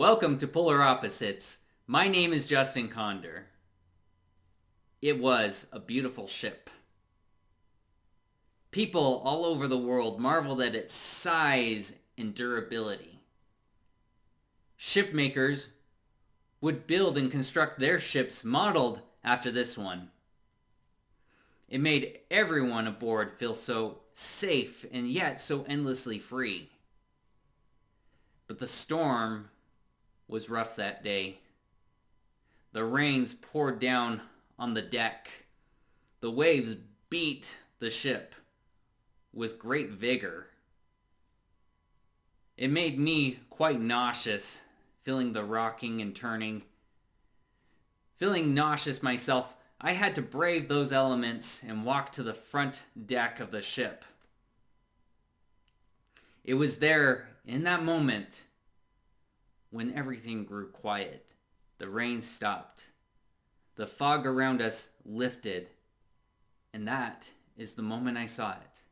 Welcome to Polar Opposites. My name is Justin Condor. It was a beautiful ship. People all over the world marveled at its size and durability. Shipmakers would build and construct their ships modeled after this one. It made everyone aboard feel so safe and yet so endlessly free. But the storm was rough that day. The rains poured down on the deck. The waves beat the ship with great vigor. It made me quite nauseous, feeling the rocking and turning. Feeling nauseous myself, I had to brave those elements and walk to the front deck of the ship. It was there, in that moment, when everything grew quiet. The rain stopped. The fog around us lifted. And that is the moment I saw it.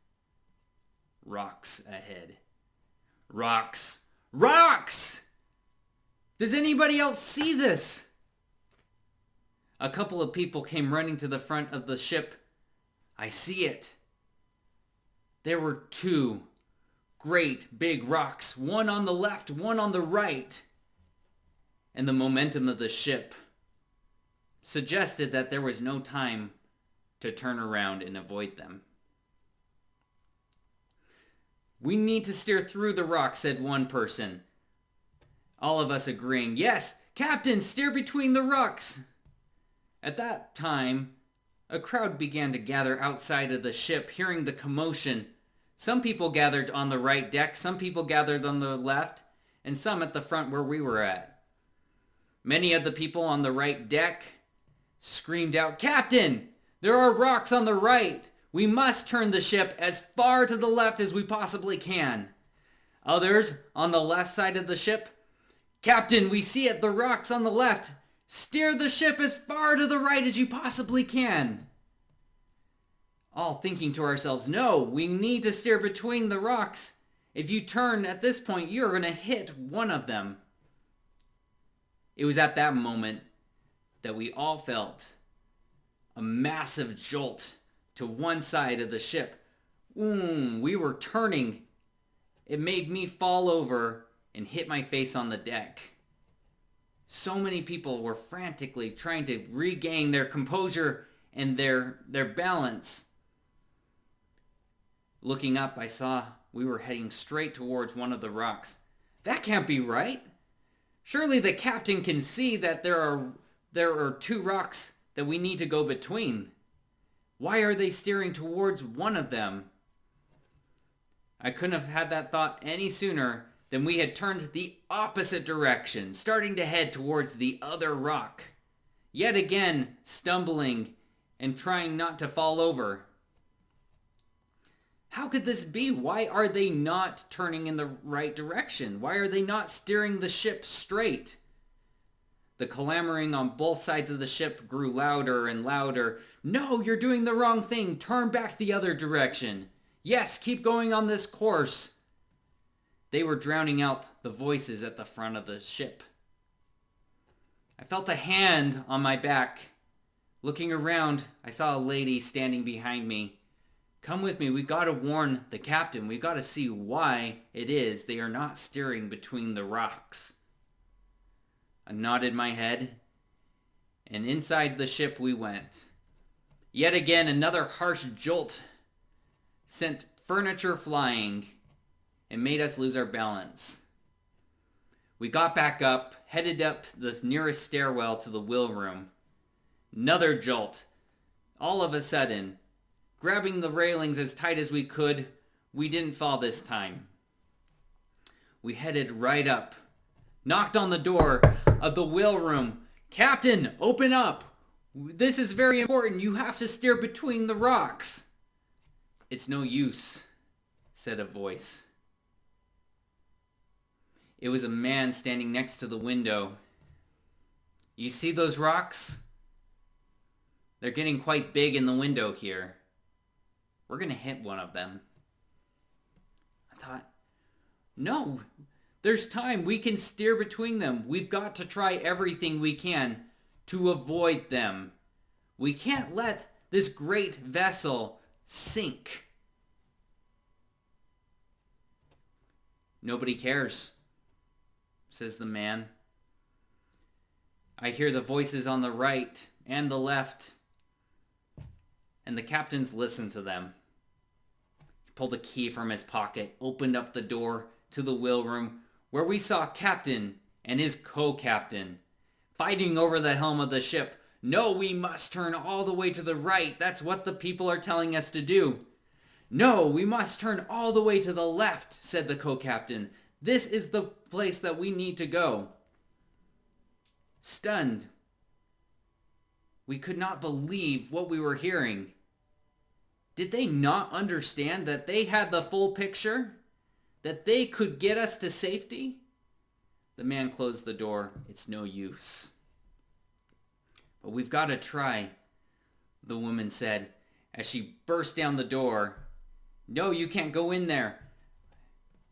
Rocks ahead. Rocks! Rocks! Does anybody else see this? A couple of people came running to the front of the ship. I see it. There were two great big rocks, one on the left, one on the right. And the momentum of the ship suggested that there was no time to turn around and avoid them. "We need to steer through the rocks," said one person. All of us agreeing, "Yes, Captain, steer between the rocks." At that time, a crowd began to gather outside of the ship, hearing the commotion. Some people gathered on the right deck, some people gathered on the left, and some at the front where we were at. Many of the people on the right deck screamed out, "Captain, there are rocks on the right. We must turn the ship as far to the left as we possibly can." Others on the left side of the ship, "Captain, we see it, the rocks on the left. Steer the ship as far to the right as you possibly can." All thinking to ourselves, no, we need to steer between the rocks. If you turn at this point, you're going to hit one of them. It was at that moment that we all felt a massive jolt to one side of the ship. We were turning. It made me fall over and hit my face on the deck. So many people were frantically trying to regain their composure and their balance. Looking up, I saw we were heading straight towards one of the rocks. That can't be right. Surely the captain can see that there are two rocks that we need to go between. Why are they steering towards one of them? I couldn't have had that thought any sooner than we had turned the opposite direction, starting to head towards the other rock. Yet again, stumbling and trying not to fall over. How could this be? Why are they not turning in the right direction? Why are they not steering the ship straight? The clamoring on both sides of the ship grew louder and louder. "No, you're doing the wrong thing. Turn back the other direction. Yes, keep going on this course." They were drowning out the voices at the front of the ship. I felt a hand on my back. Looking around, I saw a lady standing behind me. "Come with me, we gotta warn the captain. We gotta see why it is they are not steering between the rocks." I nodded my head, and inside the ship we went. Yet again, another harsh jolt sent furniture flying and made us lose our balance. We got back up, headed up the nearest stairwell to the wheel room. Another jolt. All of a sudden, grabbing the railings as tight as we could, we didn't fall this time. We headed right up, knocked on the door of the wheel room. "Captain, open up! This is very important. You have to steer between the rocks." "It's no use," said a voice. It was a man standing next to the window. "You see those rocks? They're getting quite big in the window here. We're going to hit one of them." I thought, no, There's time. We can steer between them. We've got to try everything we can to avoid them. We can't let this great vessel sink. Nobody cares, says the man. I hear the voices on the right and the left, and the captains listen to them. He pulled a key from his pocket, opened up the door to the wheel room, where we saw Captain and his co-captain fighting over the helm of the ship. No, we must turn all the way to the right. That's what the people are telling us to do. No, we must turn all the way to the left, said the co-captain. This is the place that we need to go. Stunned, we could not believe what we were hearing. Did they not understand that they had the full picture? That they could get us to safety? The man closed the door. It's no use. But we've got to try, the woman said as she burst down the door. No, you can't go in there.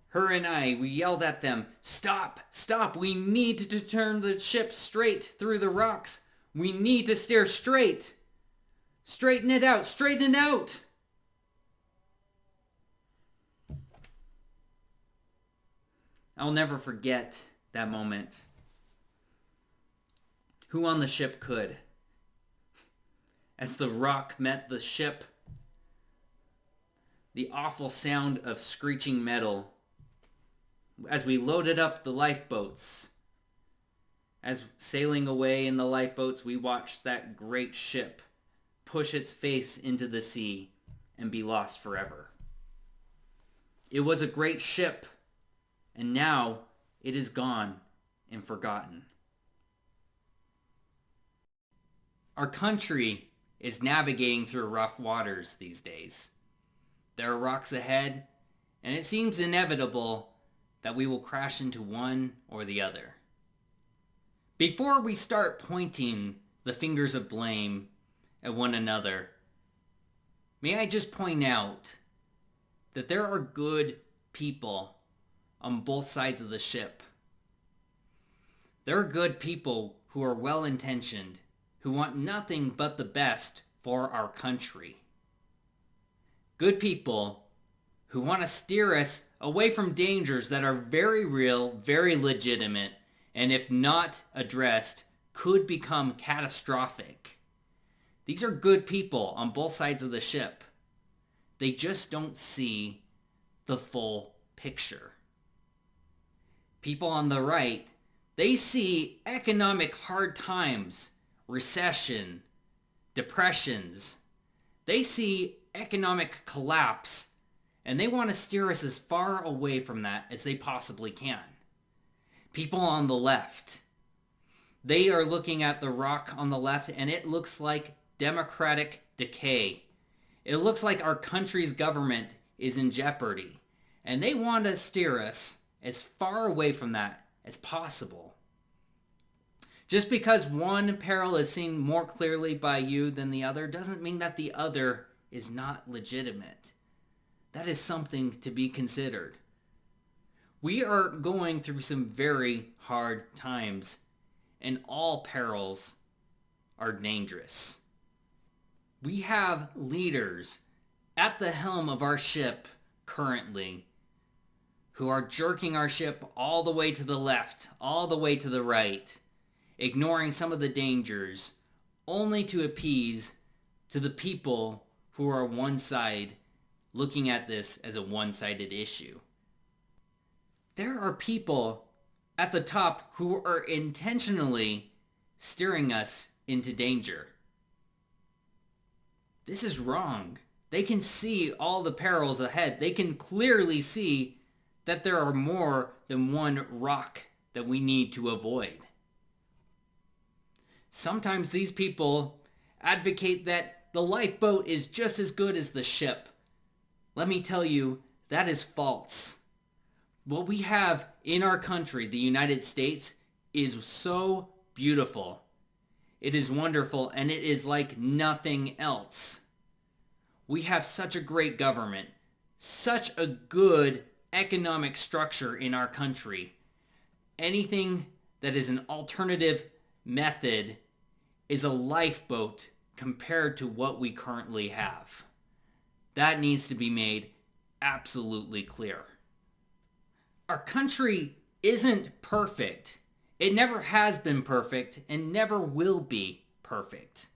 Her and we yelled at them. Stop, stop. We need to turn the ship straight through the rocks. We need to steer straight. Straighten it out, straighten it out. I'll never forget that moment. Who on the ship could? As the rock met the ship, the awful sound of screeching metal. As we loaded up the lifeboats, as sailing away in the lifeboats, we watched that great ship push its face into the sea and be lost forever. It was a great ship, and now it is gone and forgotten. Our country is navigating through rough waters these days. There are rocks ahead, and it seems inevitable that we will crash into one or the other. Before we start pointing the fingers of blame at one another, may I just point out that there are good people on both sides of the ship. There are good people who are well-intentioned, who want nothing but the best for our country. Good people who want to steer us away from dangers that are very real, very legitimate, and if not addressed, could become catastrophic. These are good people on both sides of the ship. They just don't see the full picture. People on the right, they see economic hard times, recession, depressions. They see economic collapse, and they want to steer us as far away from that as they possibly can. People on the left, they are looking at the rock on the left, and it looks like democratic decay. It looks like our country's government is in jeopardy, and they want to steer us as far away from that as possible. Just because one peril is seen more clearly by you than the other doesn't mean that the other is not legitimate. That is something to be considered. We are going through some very hard times, and all perils are dangerous. We have leaders at the helm of our ship currently who are jerking our ship all the way to the left, all the way to the right, ignoring some of the dangers, only to appease to the people who are one side, looking at this as a one-sided issue. There are people at the top who are intentionally steering us into danger. This is wrong. They can see all the perils ahead. They can clearly see that there are more than one rock that we need to avoid. Sometimes these people advocate that the lifeboat is just as good as the ship. Let me tell you, that is false. What we have in our country, the United States, is so beautiful. It is wonderful, and it is like nothing else. We have such a great government, such a good economic structure in our country. Anything that is an alternative method is a lifeboat compared to what we currently have. That needs to be made absolutely clear. Our country isn't perfect. It never has been perfect and never will be perfect.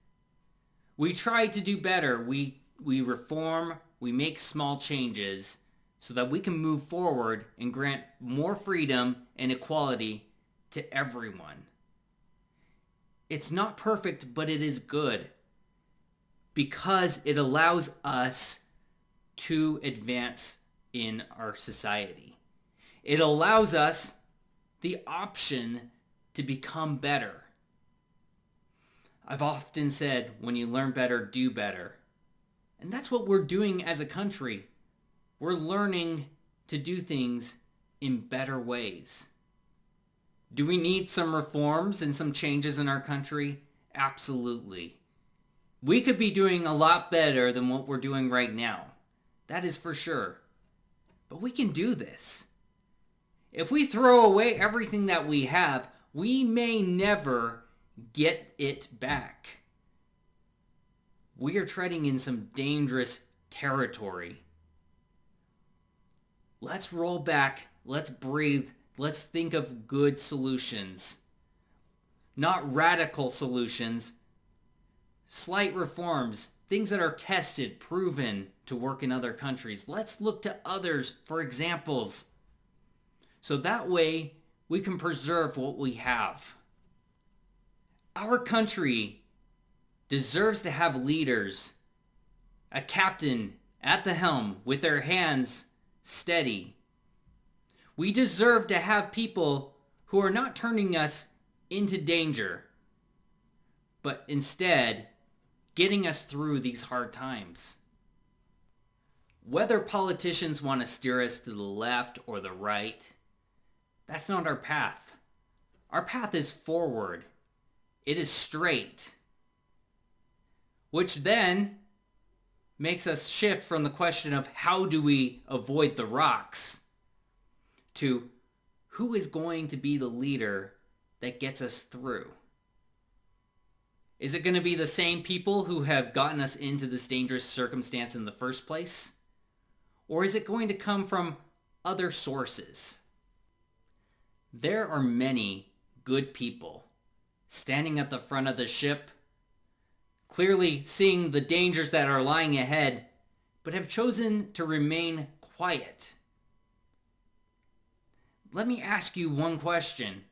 We try to do better. We reform, we make small changes so that we can move forward and grant more freedom and equality to everyone. It's not perfect, but it is good because it allows us to advance in our society. It allows us the option to become better. I've often said, when you learn better, do better. And that's what we're doing as a country. We're learning to do things in better ways. Do we need some reforms and some changes in our country? Absolutely. We could be doing a lot better than what we're doing right now. That is for sure. But we can do this. If we throw away everything that we have, we may never get it back. We are treading in some dangerous territory. Let's roll back. Let's breathe. Let's think of good solutions. Not radical solutions. Slight reforms. Things that are tested, proven to work in other countries. Let's look to others for examples. So that way we can preserve what we have. Our country deserves to have leaders, a captain at the helm with their hands steady. We deserve to have people who are not turning us into danger, but instead getting us through these hard times. Whether politicians want to steer us to the left or the right, that's not our path. Our path is forward. It is straight. Which then makes us shift from the question of how do we avoid the rocks to who is going to be the leader that gets us through. Is it going to be the same people who have gotten us into this dangerous circumstance in the first place? Or is it going to come from other sources? There are many good people standing at the front of the ship, clearly seeing the dangers that are lying ahead, but have chosen to remain quiet. Let me ask you one question.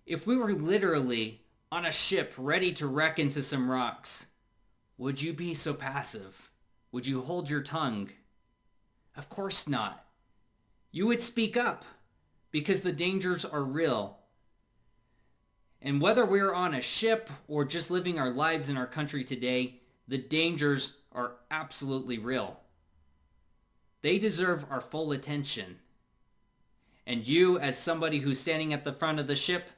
If we were literally on a ship ready to wreck into some rocks, would you be so passive? Would you hold your tongue? Of course not. You would speak up because the dangers are real. And whether we're on a ship or just living our lives in our country today, the dangers are absolutely real. They deserve our full attention. And you, as somebody who's standing at the front of the ship,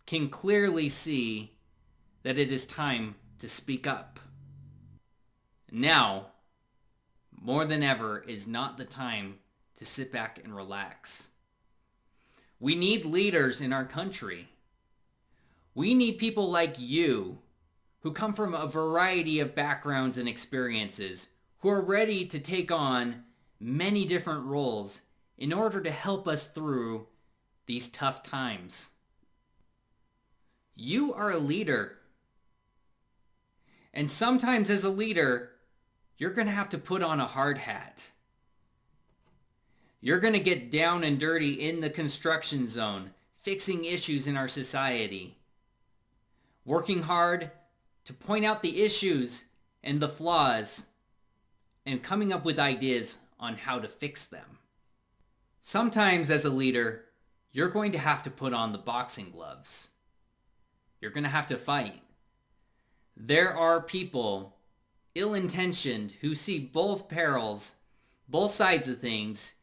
can clearly see that it is time to speak up. Now, more than ever, is not the time to sit back and relax. We need leaders in our country. We need people like you who come from a variety of backgrounds and experiences, who are ready to take on many different roles in order to help us through these tough times. You are a leader. And sometimes as a leader, you're going to have to put on a hard hat. You're going to get down and dirty in the construction zone, fixing issues in our society. Working hard to point out the issues and the flaws and coming up with ideas on how to fix them. Sometimes as a leader, you're going to have to put on the boxing gloves. You're going to have to fight. There are people, ill-intentioned, who see both perils, both sides of things,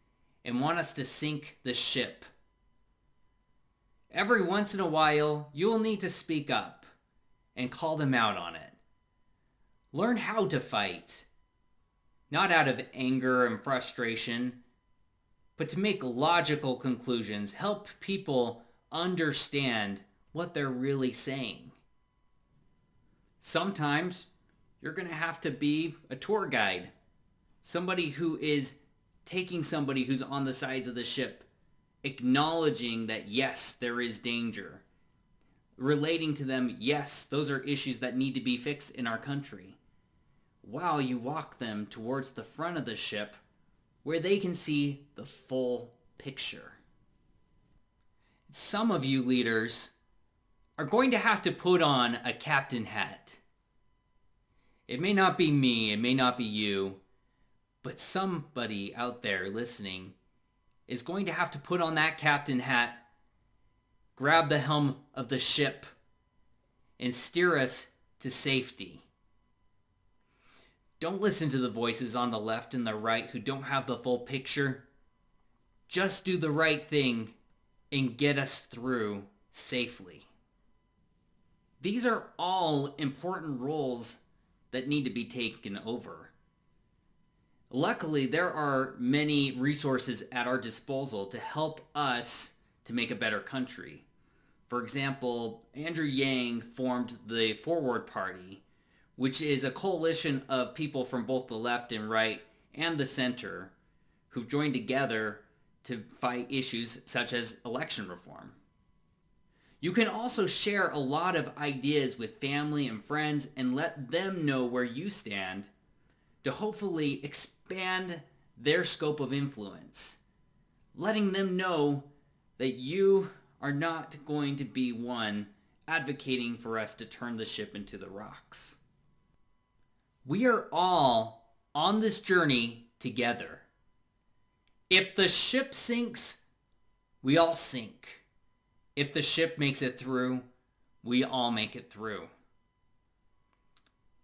and want us to sink the ship. Every once in a while, you will need to speak up and call them out on it. Learn how to fight, not out of anger and frustration, but to make logical conclusions, help people understand what they're really saying. Sometimes you're going to have to be a tour guide, somebody who is taking somebody who's on the sides of the ship, acknowledging that yes, there is danger, relating to them, yes, those are issues that need to be fixed in our country, while you walk them towards the front of the ship where they can see the full picture. Some of you leaders are going to have to put on a captain hat. It may not be me, it may not be you, but somebody out there listening is going to have to put on that captain hat, grab the helm of the ship, and steer us to safety. Don't listen to the voices on the left and the right who don't have the full picture. Just do the right thing and get us through safely. These are all important roles that need to be taken over. Luckily, there are many resources at our disposal to help us to make a better country. For example, Andrew Yang formed the Forward Party, which is a coalition of people from both the left and right and the center who've joined together to fight issues such as election reform. You can also share a lot of ideas with family and friends and let them know where you stand to hopefully expand their scope of influence, letting them know that you are not going to be one advocating for us to turn the ship into the rocks. We are all on this journey together. If the ship sinks, we all sink. If the ship makes it through, we all make it through.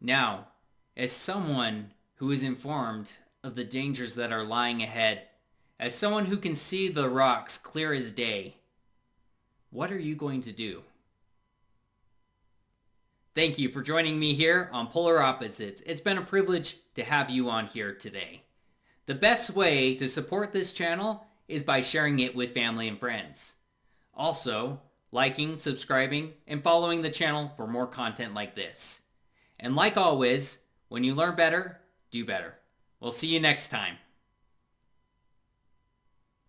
Now, as someone who is informed of the dangers that are lying ahead, as someone who can see the rocks clear as day, what are you going to do? Thank you for joining me here on Polar Opposites. It's been a privilege to have you on here today. The best way to support this channel is by sharing it with family and friends. Also, liking, subscribing, and following the channel for more content like this. And like always, when you learn better, do better. We'll see you next time.